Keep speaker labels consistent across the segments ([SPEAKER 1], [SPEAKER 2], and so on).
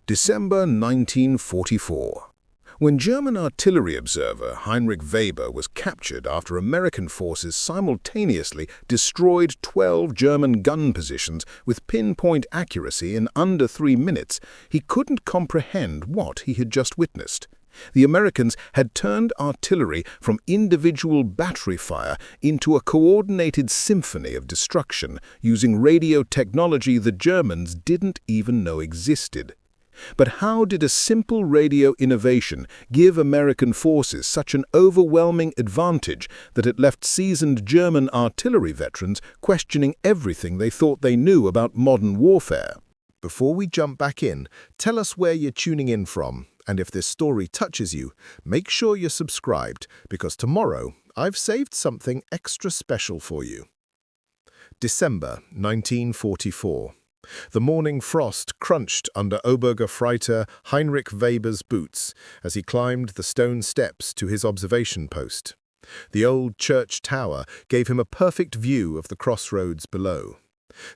[SPEAKER 1] December 1944. When German artillery observer Heinrich Weber was captured after American forces simultaneously destroyed 12 German gun positions with pinpoint accuracy in under 3 minutes, he couldn't comprehend what he had just witnessed. The Americans had turned artillery from individual battery fire into a coordinated symphony of destruction using radio technology the Germans didn't even know existed. But how did a simple radio innovation give American forces such an overwhelming advantage that it left seasoned German artillery veterans questioning everything they thought they knew about modern warfare?
[SPEAKER 2] Before we jump back in, tell us where you're tuning in from, and if this story touches you, make sure you're subscribed, because tomorrow I've saved something extra special for you. December 1944. The morning frost crunched under Obergefreiter Heinrich Weber's boots as he climbed the stone steps to his observation post. The old church tower gave him a perfect view of the crossroads below.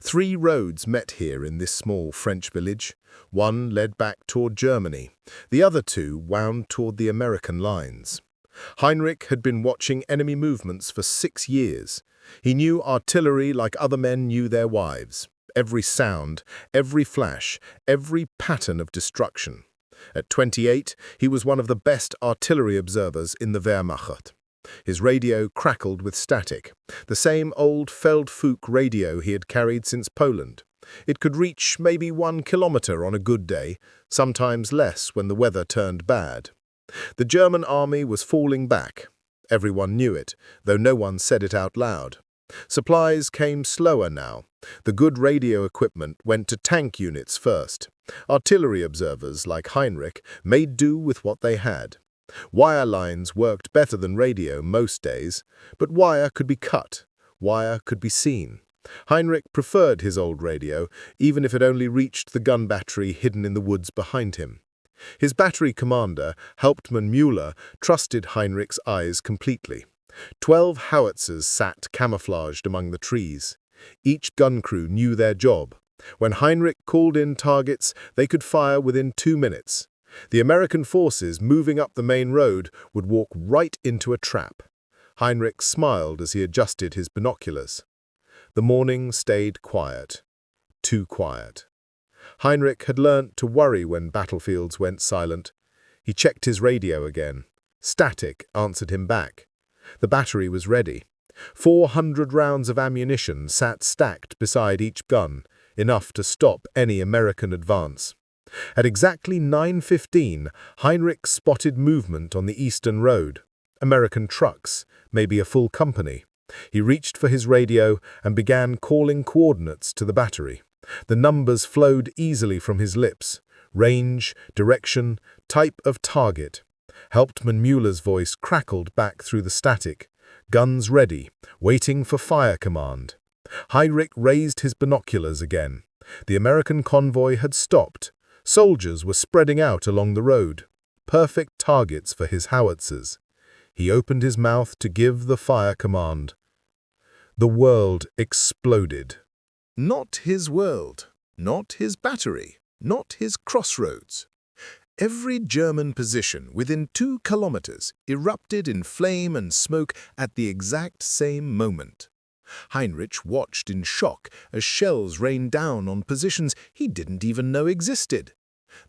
[SPEAKER 2] 3 roads met here in this small French village. One led back toward Germany. The other 2 wound toward the American lines. Heinrich had been watching enemy movements for 6 years. He knew artillery like other men knew their wives. Every sound, every flash, every pattern of destruction. At 28, he was one of the best artillery observers in the Wehrmacht. His radio crackled with static, the same old Feldfunk radio he had carried since Poland. It could reach maybe 1 kilometer on a good day, sometimes less when the weather turned bad. The German army was falling back. Everyone knew it, though no one said it out loud. Supplies came slower now. The good radio equipment went to tank units first. Artillery observers, like Heinrich, made do with what they had. Wire lines worked better than radio most days, but wire could be cut. Wire could be seen. Heinrich preferred his old radio, even if it only reached the gun battery hidden in the woods behind him. His battery commander, Hauptmann Müller, trusted Heinrich's eyes completely. 12 howitzers sat camouflaged among the trees. Each gun crew knew their job. When Heinrich called in targets, they could fire within 2 minutes. The American forces moving up the main road would walk right into a trap. Heinrich smiled as he adjusted his binoculars. The morning stayed quiet. Too quiet. Heinrich had learnt to worry when battlefields went silent. He checked his radio again. Static answered him back. The battery was ready. 400 rounds of ammunition sat stacked beside each gun, enough to stop any American advance. At exactly 9:15, Heinrich spotted movement on the eastern road. American trucks, maybe a full company. He reached for his radio and began calling coordinates to the battery. The numbers flowed easily from his lips. Range, direction, type of target. Hauptmann Müller's voice crackled back through the static. Guns ready, waiting for fire command. Heinrich raised his binoculars again. The American convoy had stopped. Soldiers were spreading out along the road. Perfect targets for his howitzers. He opened his mouth to give the fire command. The world exploded.
[SPEAKER 1] Not his world, not his battery, not his crossroads. Every German position within 2 kilometers erupted in flame and smoke at the exact same moment. Heinrich watched in shock as shells rained down on positions he didn't even know existed.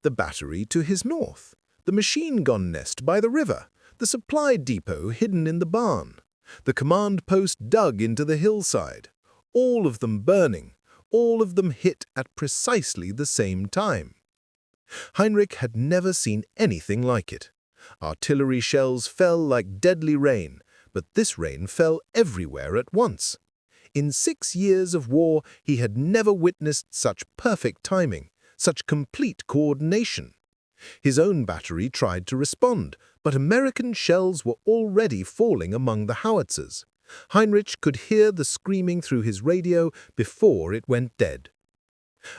[SPEAKER 1] The battery to his north, the machine gun nest by the river, the supply depot hidden in the barn, the command post dug into the hillside, all of them burning, all of them hit at precisely the same time. Heinrich had never seen anything like it. Artillery shells fell like deadly rain, but this rain fell everywhere at once. In 6 years of war, he had never witnessed such perfect timing, such complete coordination. His own battery tried to respond, but American shells were already falling among the howitzers. Heinrich could hear the screaming through his radio before it went dead.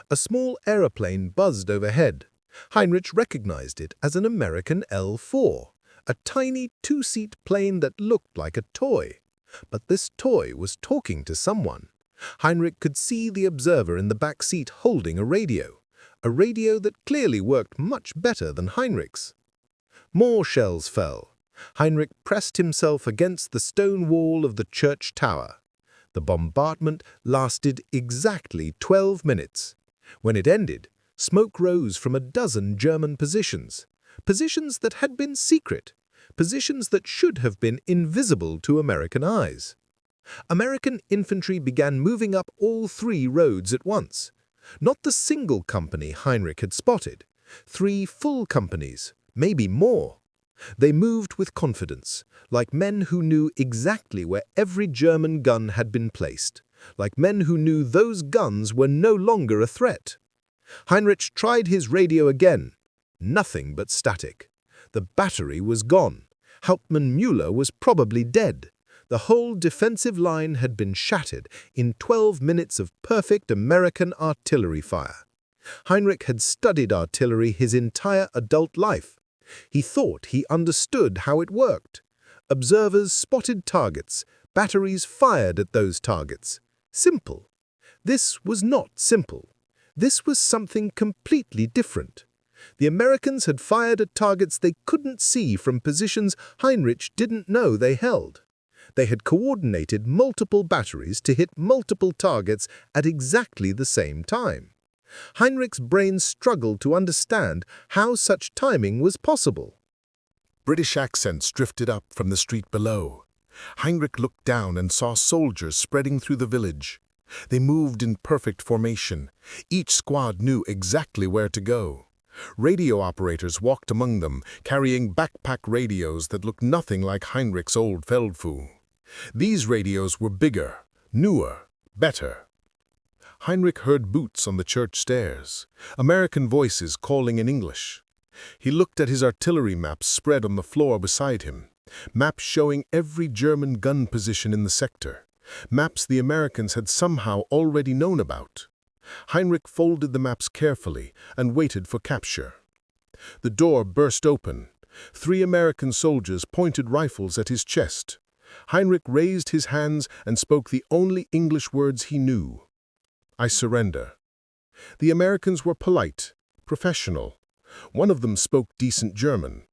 [SPEAKER 1] A small aeroplane buzzed overhead. Heinrich recognized it as an American L-4, a tiny 2-seat plane that looked like a toy. But this toy was talking to someone. Heinrich could see the observer in the back seat holding a radio. a radio that clearly worked much better than Heinrich's. More shells fell. Heinrich pressed himself against the stone wall of the church tower. The bombardment lasted exactly 12 minutes. When it ended, smoke rose from a dozen German positions that had been secret, positions that should have been invisible to American eyes. American infantry began moving up all 3 roads at once. Not the single company Heinrich had spotted. 3 full companies, maybe more. They moved with confidence, like men who knew exactly where every German gun had been placed, like men who knew those guns were no longer a threat. Heinrich tried his radio again. Nothing but static. The battery was gone. Hauptmann Müller was probably dead. The whole defensive line had been shattered in 12 minutes of perfect American artillery fire. Heinrich had studied artillery his entire adult life. He thought he understood how it worked. Observers spotted targets. Batteries fired at those targets. Simple. This was not simple. This was something completely different. The Americans had fired at targets they couldn't see from positions Heinrich didn't know they held. They had coordinated multiple batteries to hit multiple targets at exactly the same time. Heinrich's brain struggled to understand how such timing was possible.
[SPEAKER 2] British accents drifted up from the street below. Heinrich looked down and saw soldiers spreading through the village. They moved in perfect formation. Each squad knew exactly where to go. Radio operators walked among them, carrying backpack radios that looked nothing like Heinrich's old Feldfehl. These radios were bigger, newer, better. Heinrich heard boots on the church stairs, American voices calling in English. He looked at his artillery maps spread on the floor beside him, maps showing every German gun position in the sector, maps the Americans had somehow already known about. Heinrich folded the maps carefully and waited for capture. The door burst open. 3 American soldiers pointed rifles at his chest. Heinrich raised his hands and spoke the only English words he knew. "I surrender." The Americans were polite, professional. One of them spoke decent German.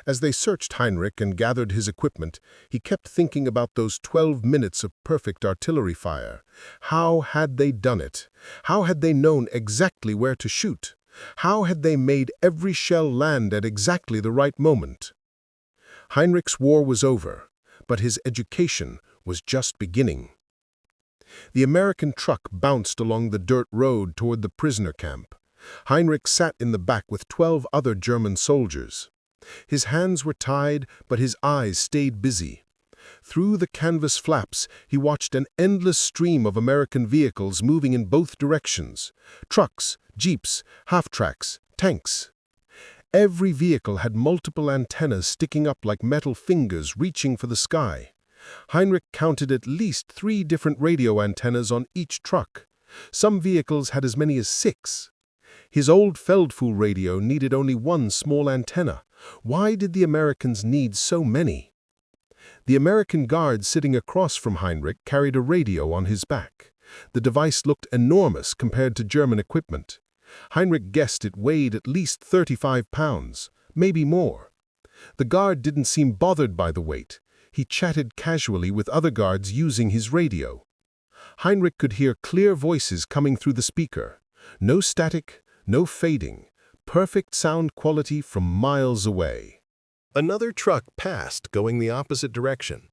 [SPEAKER 2] As they searched Heinrich and gathered his equipment, he kept thinking about those 12 minutes of perfect artillery fire. How had they done it? How had they known exactly where to shoot? How had they made every shell land at exactly the right moment? Heinrich's war was over, but his education was just beginning. The American truck bounced along the dirt road toward the prisoner camp. Heinrich sat in the back with 12 other German soldiers. His hands were tied, but his eyes stayed busy. Through the canvas flaps, he watched an endless stream of American vehicles moving in both directions. Trucks, jeeps, half-tracks, tanks. Every vehicle had multiple antennas sticking up like metal fingers reaching for the sky. Heinrich counted at least 3 different radio antennas on each truck. Some vehicles had as many as 6. His old Feldfehl radio needed only 1 small antenna. Why did the Americans need so many? The American guard sitting across from Heinrich carried a radio on his back. The device looked enormous compared to German equipment. Heinrich guessed it weighed at least 35 pounds, maybe more. The guard didn't seem bothered by the weight. He chatted casually with other guards using his radio. Heinrich could hear clear voices coming through the speaker. No static, no fading. Perfect sound quality from miles away.
[SPEAKER 1] Another truck passed, going the opposite direction.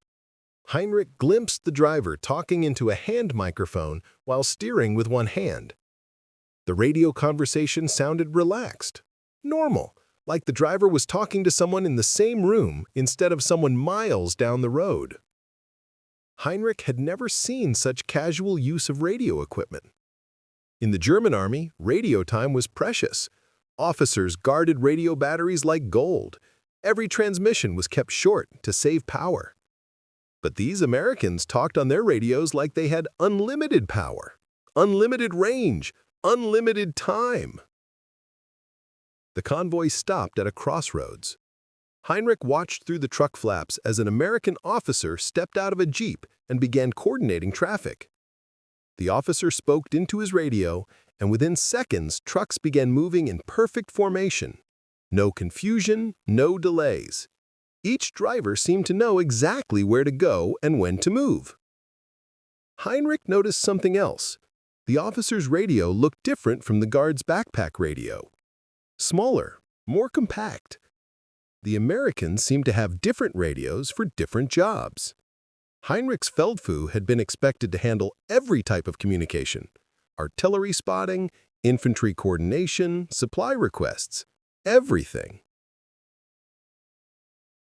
[SPEAKER 1] Heinrich glimpsed the driver talking into a hand microphone while steering with one hand. The radio conversation sounded relaxed, normal, like the driver was talking to someone in the same room instead of someone miles down the road. Heinrich had never seen such casual use of radio equipment. In the German army, radio time was precious. Officers guarded radio batteries like gold. Every transmission was kept short to save power. But these Americans talked on their radios like they had unlimited power, unlimited range, unlimited time. The convoy stopped at a crossroads. Heinrich watched through the truck flaps as an American officer stepped out of a jeep and began coordinating traffic. The officer spoke into his radio,
[SPEAKER 2] and within seconds, trucks began moving in perfect formation. No confusion, no delays. Each driver seemed to know exactly where to go and when to move. Heinrich noticed something else. The officer's radio looked different from the guard's backpack radio. Smaller, more compact. The Americans seemed to have different radios for different jobs. Heinrich's Feldfu had been expected to handle every type of communication: artillery spotting, infantry coordination, supply requests, everything.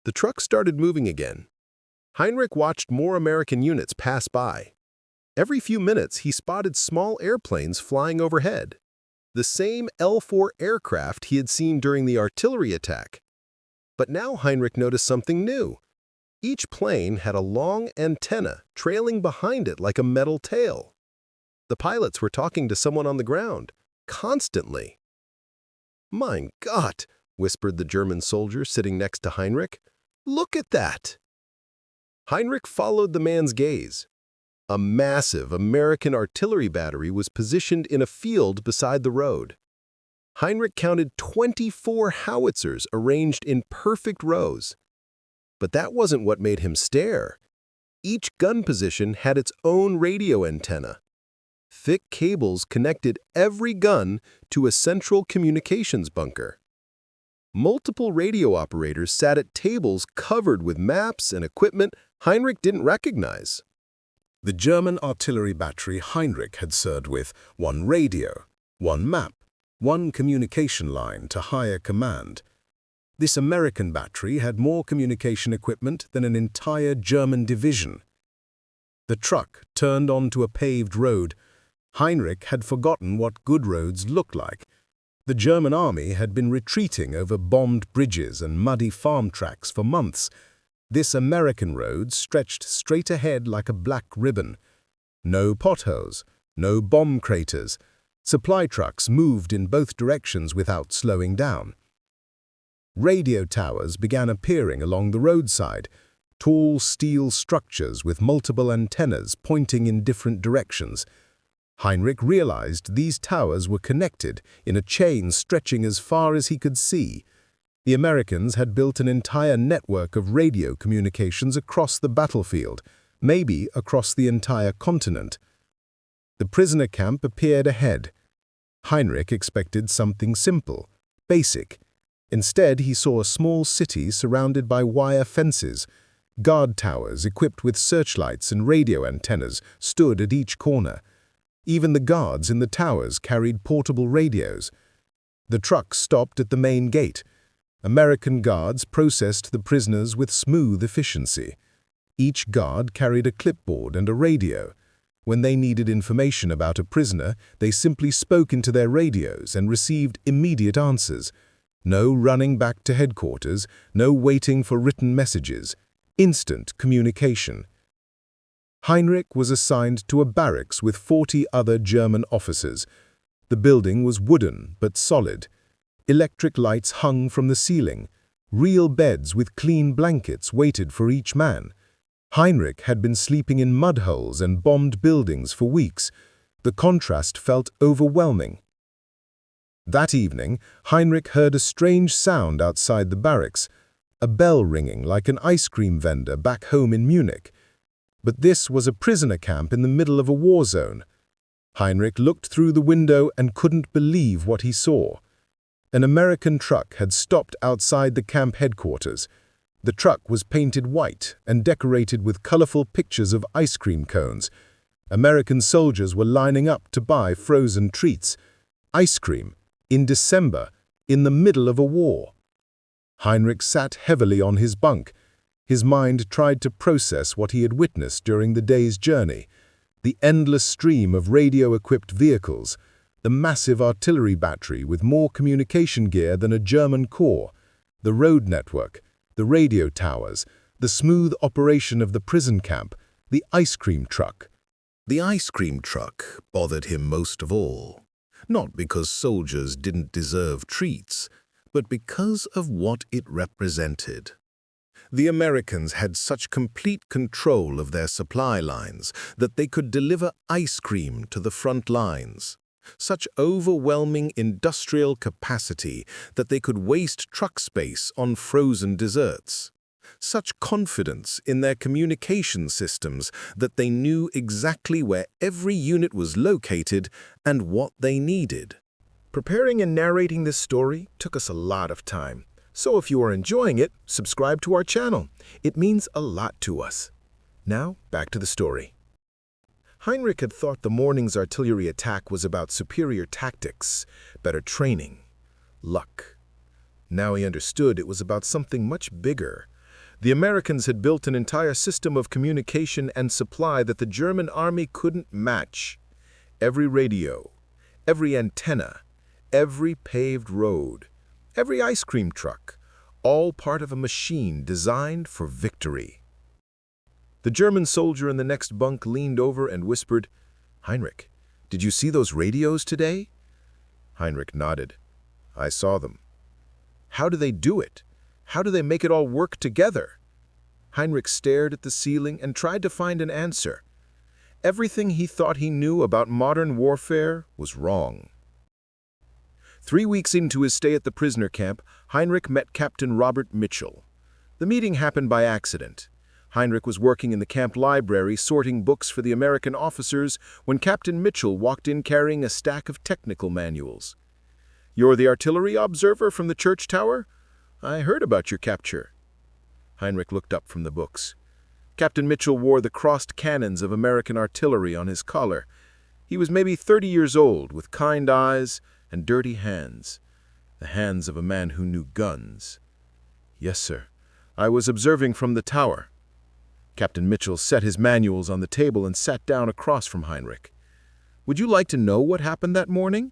[SPEAKER 2] The truck started moving again. Heinrich watched more American units pass by. Every few minutes, he spotted small airplanes flying overhead. The same L-4 aircraft he had seen during the artillery attack. But now Heinrich noticed something new. Each plane had a long antenna trailing behind it like a metal tail. The pilots were talking to someone on the ground, constantly. "Mein Gott," whispered the German soldier sitting next to Heinrich. "Look at that!" Heinrich followed the man's gaze. A massive American artillery battery was positioned in a field beside the road. Heinrich counted 24 howitzers arranged in perfect rows. But that wasn't what made him stare. Each gun position had its own radio antenna. Thick cables connected every gun to a central communications bunker. Multiple radio operators sat at tables covered with maps and equipment Heinrich didn't recognize.
[SPEAKER 3] The German artillery battery Heinrich had served with one radio, one map, one communication line to higher command. This American battery had more communication equipment than an entire German division. The truck turned onto a paved road. Heinrich had forgotten what good roads looked like. The German army had been retreating over bombed bridges and muddy farm tracks for months. This American road stretched straight ahead like a black ribbon. No potholes, no bomb craters. Supply trucks moved in both directions without slowing down. Radio towers began appearing along the roadside, tall steel structures with multiple antennas pointing in different directions. Heinrich realized these towers were connected in a chain stretching as far as he could see. The Americans had built an entire network of radio communications across the battlefield, maybe across the entire continent. The prisoner camp appeared ahead. Heinrich expected something simple, basic. Instead, he saw a small city surrounded by wire fences. Guard towers equipped with searchlights and radio antennas stood at each corner. Even the guards in the towers carried portable radios. The truck stopped at the main gate. American guards processed the prisoners with smooth efficiency. Each guard carried a clipboard and a radio. When they needed information about a prisoner, they simply spoke into their radios and received immediate answers. No running back to headquarters, no waiting for written messages. Instant communication. Heinrich was assigned to a barracks with 40 other German officers. The building was wooden but solid. Electric lights hung from the ceiling. Real beds with clean blankets waited for each man. Heinrich had been sleeping in mud holes and bombed buildings for weeks. The contrast felt overwhelming. That evening, Heinrich heard a strange sound outside the barracks, a bell ringing like an ice cream vendor back home in Munich. But this was a prisoner camp in the middle of a war zone. Heinrich looked through the window and couldn't believe what he saw. An American truck had stopped outside the camp headquarters. The truck was painted white and decorated with colorful pictures of ice cream cones. American soldiers were lining up to buy frozen treats. Ice cream, in December, in the middle of a war. Heinrich sat heavily on his bunk. His mind tried to process what he had witnessed during the day's journey. The endless stream of radio-equipped vehicles, the massive artillery battery with more communication gear than a German corps, the road network, the radio towers, the smooth operation of the prison camp, the ice cream truck.
[SPEAKER 1] The ice cream truck bothered him most of all, not because soldiers didn't deserve treats, but because of what it represented. The Americans had such complete control of their supply lines that they could deliver ice cream to the front lines.
[SPEAKER 3] such overwhelming industrial capacity that they could waste truck space on frozen desserts. Such confidence in their communication systems that they knew exactly where every unit was located and what they needed.
[SPEAKER 2] Preparing and narrating this story took us a lot of time. So if you are enjoying it, subscribe to our channel. It means a lot to us. Now, back to the story. Heinrich had thought the morning's artillery attack was about superior tactics, better training, luck. Now he understood it was about something much bigger. The Americans had built an entire system of communication and supply that the German army couldn't match. Every radio, every antenna, every paved road, every ice cream truck, all part of a machine designed for victory. The German soldier in the next bunk leaned over and whispered, "Heinrich, did you see those radios today?" Heinrich nodded. "I saw them." "How do they do it? How do they make it all work together?" Heinrich stared at the ceiling and tried to find an answer. Everything he thought he knew about modern warfare was wrong. 3 weeks into his stay at the prisoner camp, Heinrich met Captain Robert Mitchell. The meeting happened by accident. Heinrich was working in the camp library sorting books for the American officers when Captain Mitchell walked in carrying a stack of technical manuals. "You're the artillery observer from the church tower? I heard about your capture." Heinrich looked up from the books. Captain Mitchell wore the crossed cannons of American artillery on his collar. He was maybe 30 years old, with kind eyes and dirty hands. The hands of a man who knew guns. "Yes, sir. I was observing from the tower." Captain Mitchell set his manuals on the table and sat down across from Heinrich. "Would you like to know what happened that morning?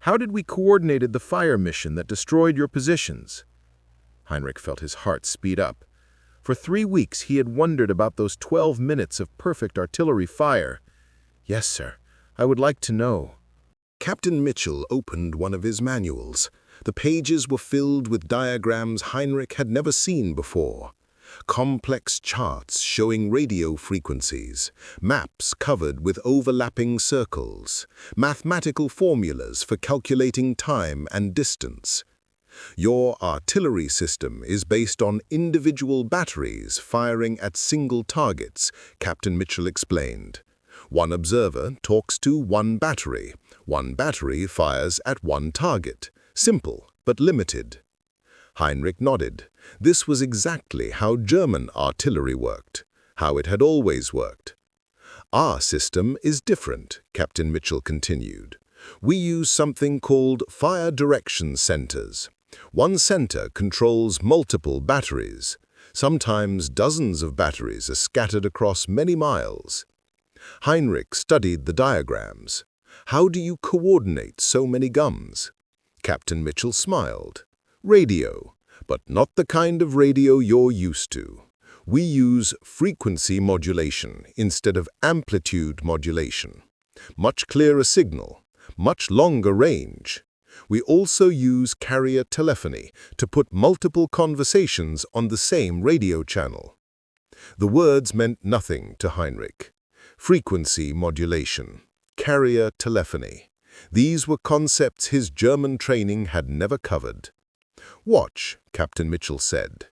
[SPEAKER 2] How did we coordinated the fire mission that destroyed your positions?" Heinrich felt his heart speed up. For 3 weeks he had wondered about those 12 minutes of perfect artillery fire. "Yes, sir. I would like to know."
[SPEAKER 3] Captain Mitchell opened one of his manuals. The pages were filled with diagrams Heinrich had never seen before. Complex charts showing radio frequencies, maps covered with overlapping circles, mathematical formulas for calculating time and distance. "Your artillery system is based on individual batteries firing at single targets," Captain Mitchell explained. "One observer talks to one battery. One battery fires at one target. Simple, but limited." Heinrich nodded. This was exactly how German artillery worked, how it had always worked. "Our system is different," Captain Mitchell continued. "We use something called fire direction centers. One center controls multiple batteries. Sometimes dozens of batteries are scattered across many miles." Heinrich studied the diagrams. "How do you coordinate so many guns?" Captain Mitchell smiled. "Radio, but not the kind of radio you're used to. We use frequency modulation instead of amplitude modulation. Much clearer signal, much longer range. We also use carrier telephony to put multiple conversations on the same radio channel." The words meant nothing to Heinrich. Frequency modulation, carrier telephony. These were concepts his German training had never covered. "Watch," Captain Mitchell said.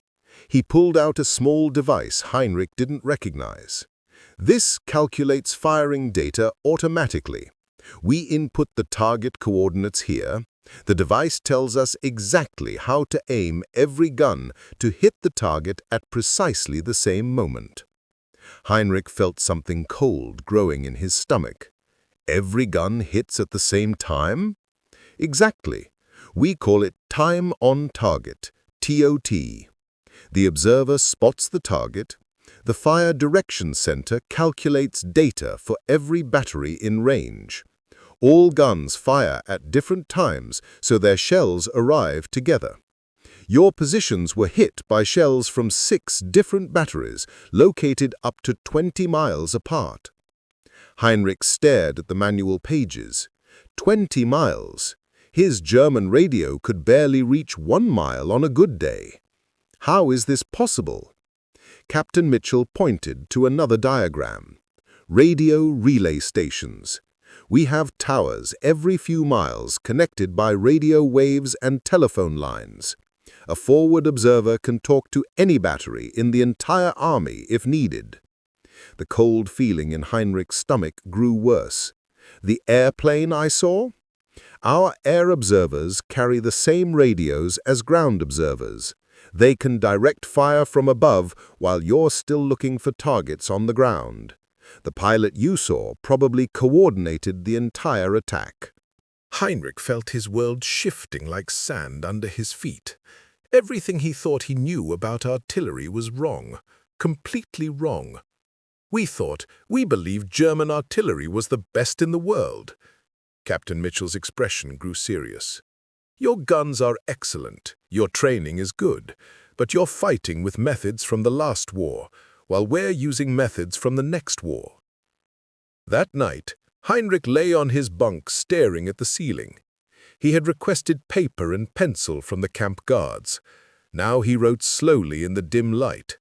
[SPEAKER 3] He pulled out a small device Heinrich didn't recognize. "This calculates firing data automatically. We input the target coordinates here. The device tells us exactly how to aim every gun to hit the target at precisely the same moment." Heinrich felt something cold growing in his stomach. "Every gun hits at the same time?" "Exactly. We call it time on target, TOT. The observer spots the target. The fire direction center calculates data for every battery in range. All guns fire at different times, so their shells arrive together. Your positions were hit by shells from 6 different batteries located up to 20 miles apart." Heinrich stared at the manual pages. 20 miles. His German radio could barely reach 1 mile on a good day. How is this possible? Captain Mitchell pointed to another diagram. Radio relay stations.
[SPEAKER 2] We have towers every few miles connected by radio waves and telephone lines. A forward observer can talk to any battery in the entire army if needed. The cold feeling in Heinrich's stomach grew worse. The airplane I saw? Our air observers carry the same radios as ground observers. They can direct fire from above while you're still looking for targets on the ground. The pilot you saw probably coordinated the entire attack.
[SPEAKER 1] Heinrich felt his world shifting like sand under his feet. Everything he thought he knew about artillery was wrong, completely wrong. We believed German artillery was the best in the world. Captain Mitchell's expression grew serious. Your guns are excellent, your training is good, but you're fighting with methods from the last war, while we're using methods from the next war. That night, Heinrich lay on his bunk staring at the ceiling. He had requested paper and pencil from the camp guards. Now he wrote slowly in the dim light.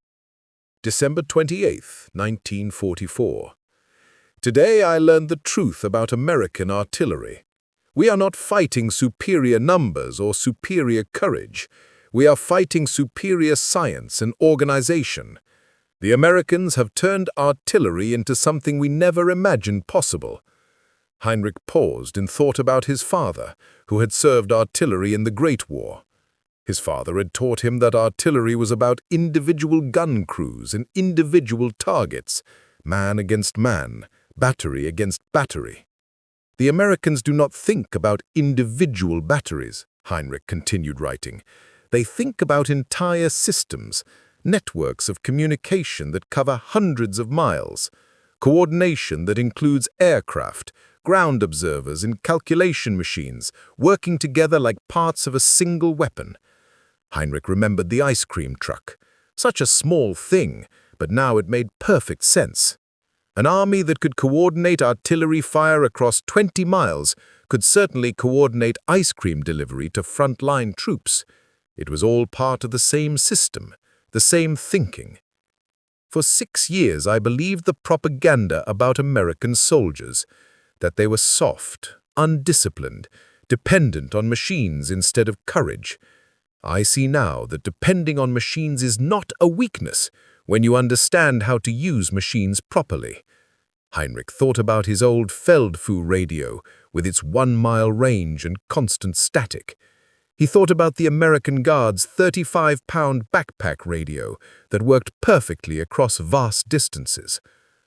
[SPEAKER 1] December 28th, 1944. Today I learned the truth about American artillery. We are not fighting superior numbers or superior courage. We are fighting superior science and organization. The Americans have turned artillery into something we never imagined possible. Heinrich paused and thought about his father, who had served artillery in the Great War. His father had taught him that artillery was about individual gun crews and individual targets, man against man, battery against battery. The Americans do not think about individual batteries, Heinrich continued writing. They think about entire systems, networks of communication that cover hundreds of miles, coordination that includes aircraft, ground observers and calculation machines working together like parts of a single weapon. Heinrich remembered the ice cream truck. Such a small thing, but now it made perfect sense. An army that could coordinate artillery fire across 20 miles could certainly coordinate ice cream delivery to front-line troops. It was all part of the same system, the same thinking. For 6 years I believed the propaganda about American soldiers, that they were soft, undisciplined, dependent on machines instead of courage. I see now that depending on machines is not a weakness when you understand how to use machines properly. Heinrich thought about his old Feldfoo radio with its 1-mile range and constant static. He thought about the American Guard's 35-pound backpack radio that worked perfectly across vast distances.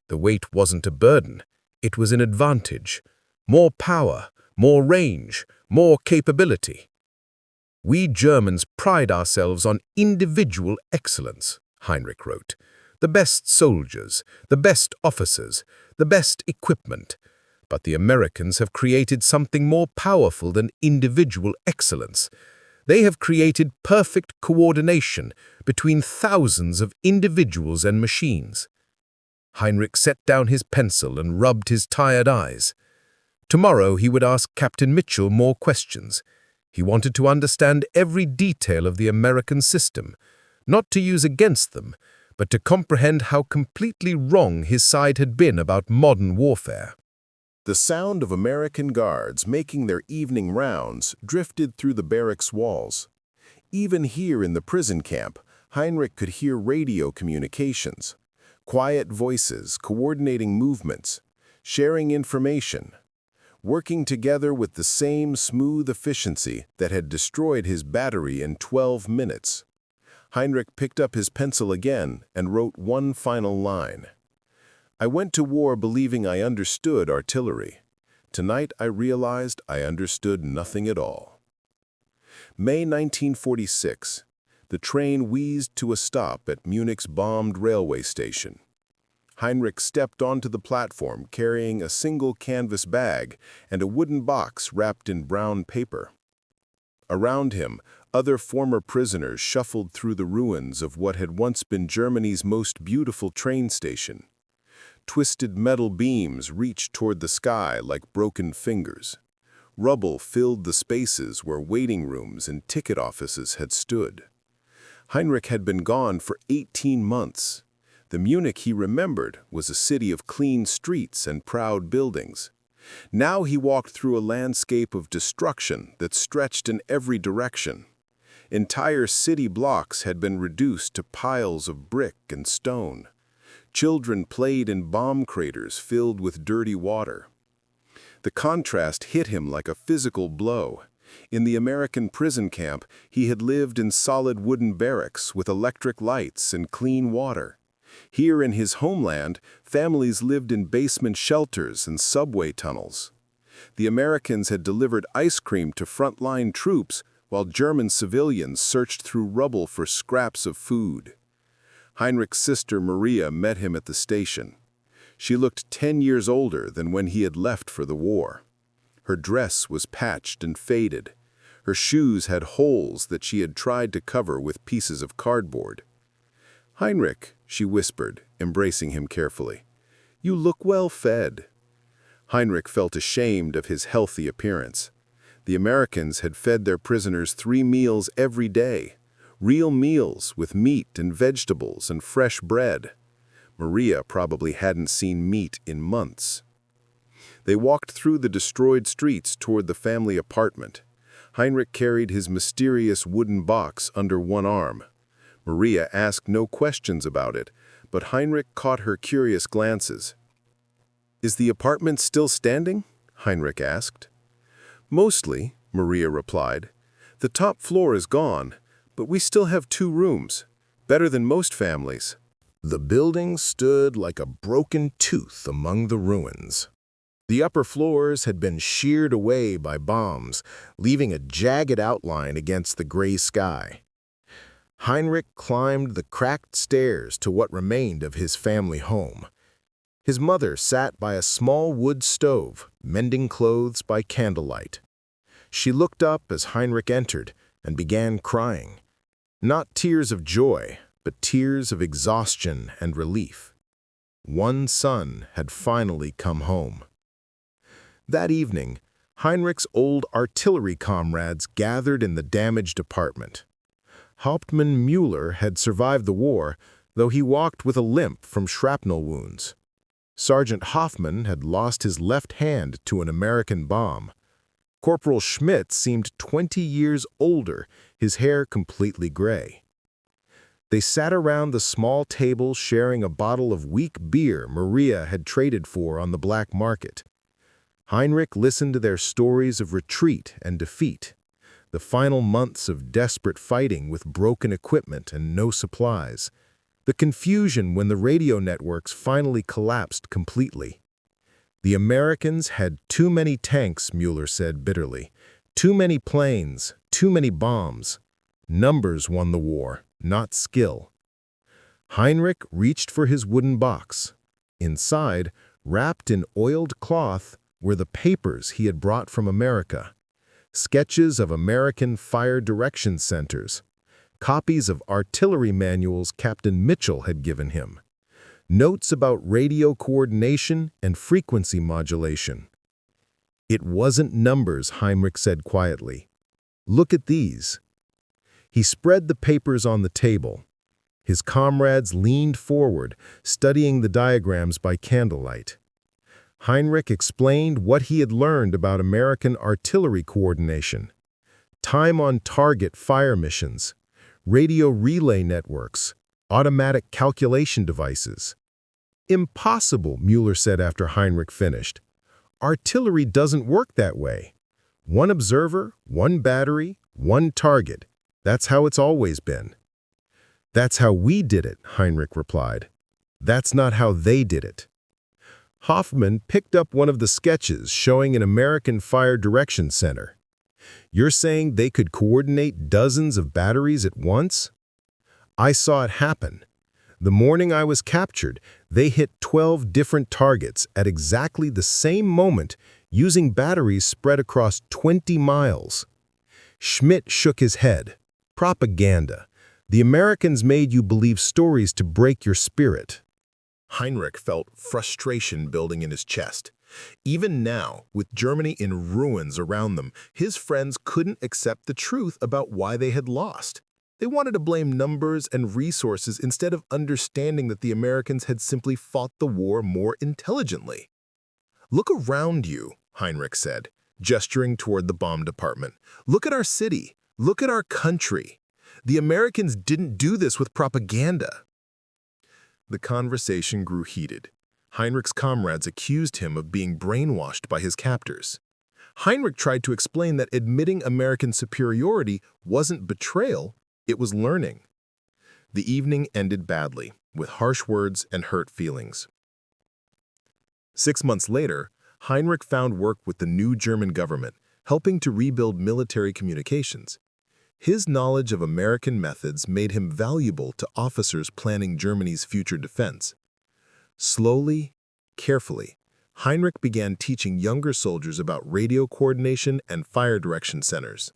[SPEAKER 1] The weight wasn't a burden, it was an advantage. More power, more range, more capability. We Germans pride ourselves on individual excellence, Heinrich wrote. The best soldiers, the best officers, the best equipment. But the Americans have created something more powerful than individual excellence. They have created perfect coordination between thousands of individuals and machines. Heinrich set down his pencil and rubbed his tired eyes. Tomorrow he would ask Captain Mitchell more questions. He wanted to understand every detail of the American system, not to use against them, but to comprehend how completely wrong his side had been about modern warfare.
[SPEAKER 2] The sound of American guards making their evening rounds drifted through the barracks walls. Even here in the prison camp, Heinrich could hear radio communications, quiet voices coordinating movements, sharing information, working together with the same smooth efficiency that had destroyed his battery in 12 minutes. Heinrich picked up his pencil again and wrote one final line. I went to war believing I understood artillery. Tonight I realized I understood nothing at all. May 1946. The train wheezed to a stop at Munich's bombed railway station. Heinrich stepped onto the platform carrying a single canvas bag and a wooden box wrapped in brown paper. Around him, other former prisoners shuffled through the ruins of what had once been Germany's most beautiful train station. Twisted metal beams reached toward the sky like broken fingers. Rubble filled the spaces where waiting rooms and ticket offices had stood. Heinrich had been gone for 18 months. The Munich he remembered was a city of clean streets and proud buildings.
[SPEAKER 3] Now he walked through a landscape of destruction that stretched in every direction. Entire city blocks had been reduced to piles of brick and stone. Children played in bomb craters filled with dirty water. The contrast hit him like a physical blow. In the American prison camp, he had lived in solid wooden barracks with electric lights and clean water. Here in his homeland, families lived in basement shelters and subway tunnels. The Americans had delivered ice cream to frontline troops while German civilians searched through rubble for scraps of food. Heinrich's sister Maria met him at the station. She looked 10 years older than when he had left for the war. Her dress was patched and faded. Her shoes had holes that she had tried to cover with pieces of cardboard. "Heinrich," she whispered, embracing him carefully, "you look well fed." Heinrich felt ashamed of his healthy appearance. The Americans had fed their prisoners 3 meals every day, real meals with meat and vegetables and fresh bread. Maria probably hadn't seen meat in months. They walked through the destroyed streets toward the family apartment. Heinrich carried his mysterious wooden box under one arm. Maria asked no questions about it, but Heinrich caught her curious glances. "Is the apartment still standing?" Heinrich asked. "Mostly," Maria replied. "The top floor is gone, but we still have 2 rooms, better than most families."
[SPEAKER 2] The building stood like a broken tooth among the ruins. The upper floors had been sheared away by bombs, leaving a jagged outline against the gray sky. Heinrich climbed the cracked stairs to what remained of his family home. His mother sat by a small wood stove, mending clothes by candlelight. She looked up as Heinrich entered and began crying. Not tears of joy, but tears of exhaustion and relief. One son had finally come home. That evening, Heinrich's old artillery comrades gathered in the damaged apartment. Hauptmann Müller had survived the war, though he walked with a limp from shrapnel wounds. Sergeant Hoffman had lost his left hand to an American bomb. Corporal Schmidt seemed 20 years older, his hair completely gray. They sat around the small table sharing a bottle of weak beer Maria had traded for on the black market. Heinrich listened to their stories of retreat and defeat, the final months of desperate fighting with broken equipment and no supplies, the confusion when the radio networks finally collapsed completely. The Americans had too many tanks, Müller said bitterly, too many planes, too many bombs. Numbers won the war, not skill. Heinrich reached for his wooden box. Inside, wrapped in oiled cloth, were the papers he had brought from America. Sketches of American fire direction centers, copies of artillery manuals Captain Mitchell had given him, notes about radio coordination and frequency modulation. "It wasn't numbers," Heinrich said quietly. "Look at these." He spread the papers on the table. His comrades leaned forward, studying the diagrams by candlelight. Heinrich explained what he had learned about American artillery coordination, time-on-target fire missions, radio relay networks, automatic calculation devices. "Impossible," Müller said after Heinrich finished. "Artillery doesn't work that way. One observer, one battery, one target. That's how it's always been." "That's how we did it," Heinrich replied. "That's not how they did it." Hoffman picked up one of the sketches showing an American fire direction center. "You're saying they could coordinate dozens of batteries at once?" "I saw it happen. The morning I was captured, they hit 12 different targets at exactly the same moment using batteries spread across 20 miles. Schmidt shook his head. "Propaganda. The Americans made you believe stories to break your spirit." Heinrich felt frustration building in his chest. Even now, with Germany in ruins around them, his friends couldn't accept the truth about why they had lost. They wanted to blame numbers and resources instead of understanding that the Americans had simply fought the war more intelligently.
[SPEAKER 1] "Look around you," Heinrich said, gesturing toward the bomb department. "Look at our city. Look at our country. The Americans didn't do this with propaganda." The conversation grew heated. Heinrich's comrades accused him of being brainwashed by his captors. Heinrich tried to explain that admitting American superiority wasn't betrayal, it was learning. The evening ended badly, with harsh words and hurt feelings. 6 months later, Heinrich found work with the new German government, helping to rebuild military communications. His knowledge of American methods made him valuable to officers planning Germany's future defense. Slowly, carefully, Heinrich began teaching younger soldiers about radio coordination and fire direction centers.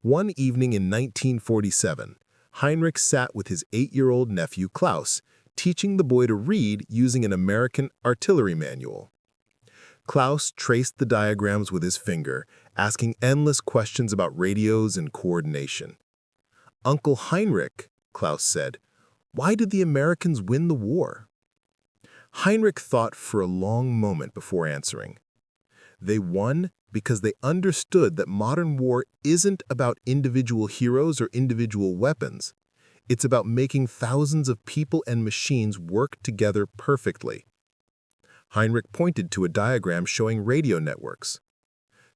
[SPEAKER 1] One evening in 1947, Heinrich sat with his 8-year-old nephew Klaus, teaching the boy to read using an American artillery manual. Klaus traced the diagrams with his finger, asking endless questions about radios and coordination. "Uncle Heinrich," Klaus said, "why did the Americans win the war?" Heinrich thought for a long moment before answering. They won because they understood that modern war isn't about individual heroes or individual weapons. It's about making thousands of people and machines work together perfectly. Heinrich pointed to a diagram showing radio networks.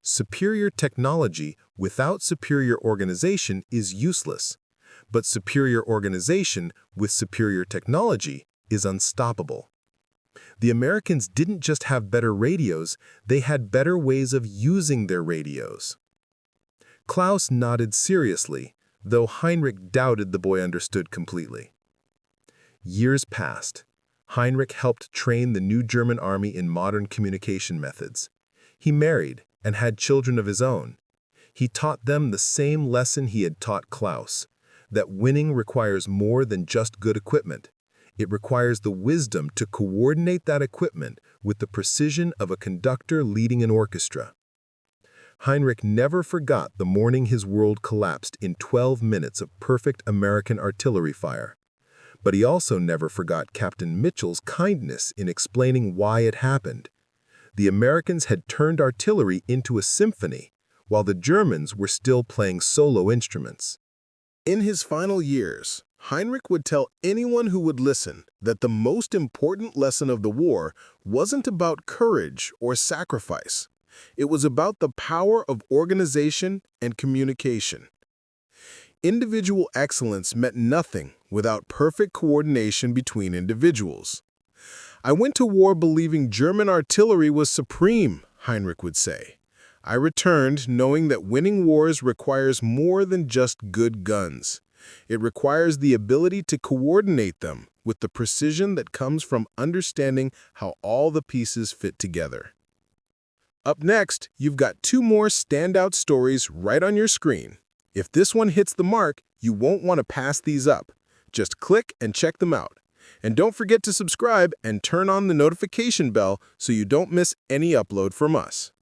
[SPEAKER 1] Superior technology without superior organization is useless, but superior organization with superior technology is unstoppable. The Americans didn't just have better radios, they had better ways of using their radios. Klaus nodded seriously, though Heinrich doubted the boy understood completely. Years passed. Heinrich helped train the new German army in modern communication methods. He married and had children of his own. He taught them the same lesson he had taught Klaus, that winning requires more than just good equipment. It requires the wisdom to coordinate that equipment with the precision of a conductor leading an orchestra. Heinrich never forgot the morning his world collapsed in 12 minutes of perfect American artillery fire. But he also never forgot Captain Mitchell's kindness in explaining why it happened. The Americans had turned artillery into a symphony, while the Germans were still playing solo instruments.
[SPEAKER 2] In his final years, Heinrich would tell anyone who would listen that the most important lesson of the war wasn't about courage or sacrifice. It was about the power of organization and communication. Individual excellence meant nothing without perfect coordination between individuals. "I went to war believing German artillery was supreme," Heinrich would say. "I returned knowing that winning wars requires more than just good guns. It requires the ability to coordinate them with the precision that comes from understanding how all the pieces fit together." Up next, you've got 2 more standout stories right on your screen. If this one hits the mark, you won't want to pass these up. Just click and check them out. And don't forget to subscribe and turn on the notification bell so you don't miss any upload from us.